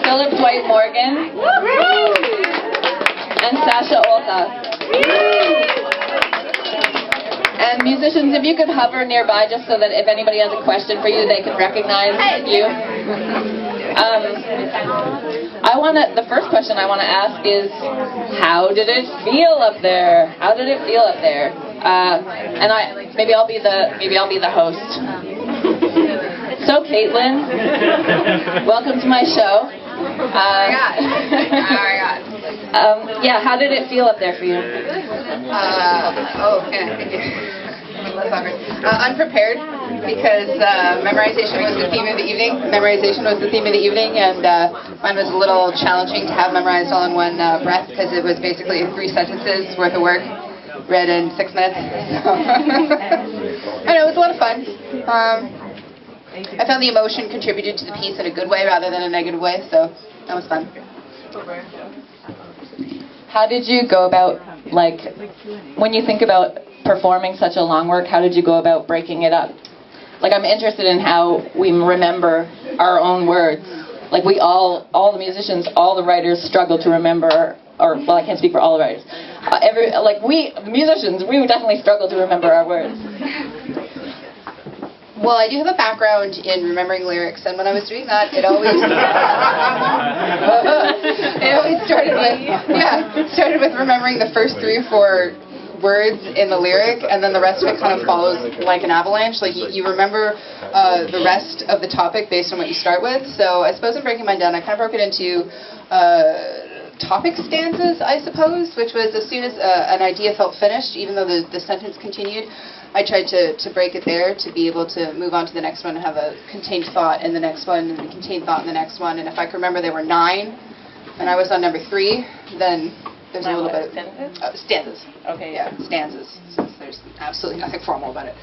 Philip Dwight Morgan, and Sasha Olta. And musicians, if you could hover nearby just so that if anybody has a question for you, they can recognize you. The first question I want to ask is, how did it feel up there? How did it feel up there? And maybe I'll be the host. So Caitlin, welcome to my show. Yeah, how did it feel up there for you? That's awkward. Unprepared, because memorization was the theme of the evening. And mine was a little challenging to have memorized all in one breath, because it was basically 3 sentences worth of work, read in 6 minutes. I know, it was a lot of fun. I found the emotion contributed to the piece in a good way rather than a negative way, so that was fun. How did you go about, when you think about performing such a long work, how did you go about breaking it up? I'm interested in how we remember our own words. All the musicians, all the writers struggle to remember, I can't speak for all the writers. We musicians, we would definitely struggle to remember our words. Well, I do have a background in remembering lyrics, and when I was doing that, it always started with remembering the first 3 or 4 words in the lyric, and then the rest of it kind of follows like an avalanche. You remember the rest of the topic based on what you start with. So I suppose in breaking mine down, I kind of broke it into topic stanzas, I suppose, which was as soon as an idea felt finished, even though the sentence continued, I tried to break it there to be able to move on to the next one and have a contained thought in the next one and a contained thought in the next one. And if I could remember there were 9 and I was on number 3, then there's a little bit of stanzas. Okay. Yeah, stanzas. Since there's absolutely nothing formal about it.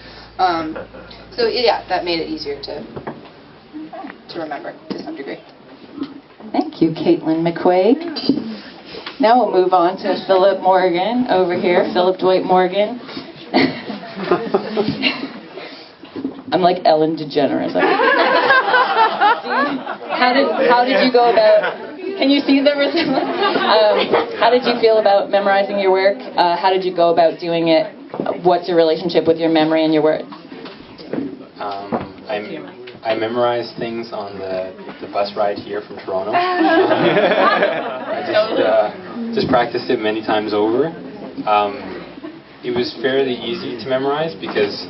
So yeah, that made it easier to remember to some degree. Thank you, Caitlin McQuaig. Now we'll move on to Philip Morgan over here, Philip Dwight Morgan. I'm like Ellen DeGeneres. How did you go about? Can you see the resemblance? How did you feel about memorizing your work? How did you go about doing it? What's your relationship with your memory and your words? I memorized things on the bus ride here from Toronto. I just practiced it many times over. It was fairly easy to memorize because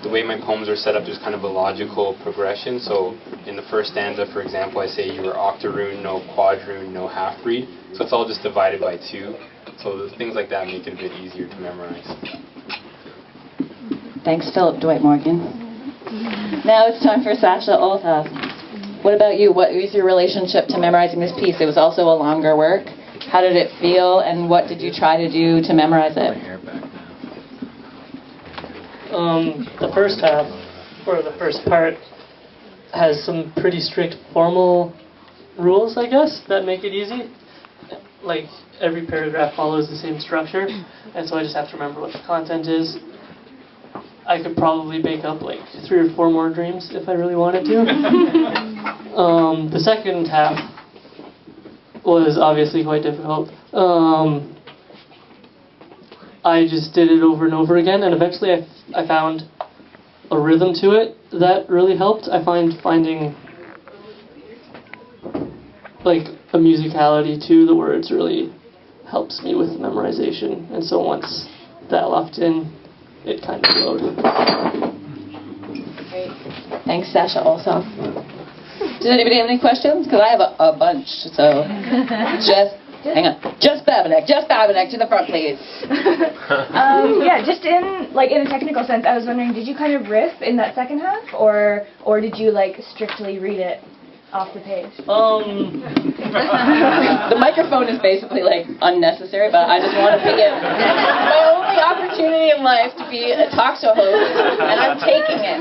the way my poems are set up, there's kind of a logical progression. So in the first stanza, for example, I say you were octoroon, no quadroon, no half-breed. So it's all just divided by 2. So things like that make it a bit easier to memorize. Thanks, Philip Dwight Morgan. Now it's time for Sasha Olta. What about you? What was your relationship to memorizing this piece? It was also a longer work. How did it feel, and what did you try to do to memorize it? The first half, or the first part, has some pretty strict formal rules, I guess, that make it easy. Every paragraph follows the same structure, and so I just have to remember what the content is. I could probably bake up 3 or 4 more dreams if I really wanted to. The second half was obviously quite difficult. I just did it over and over again, and eventually I found a rhythm to it that really helped. I find finding a musicality to the words really helps me with memorization, and so once that locked in, it kind of flowed. Great. Thanks, Sasha, also. Does anybody have any questions? Because I have a bunch, so hang on. Just Babinek to the front, please. Yeah, just in a technical sense, I was wondering, did you kind of riff in that second half, or did you strictly read it off the page? The microphone is basically unnecessary, but I just want to be my only opportunity in life to be a talk show host, and I'm taking it.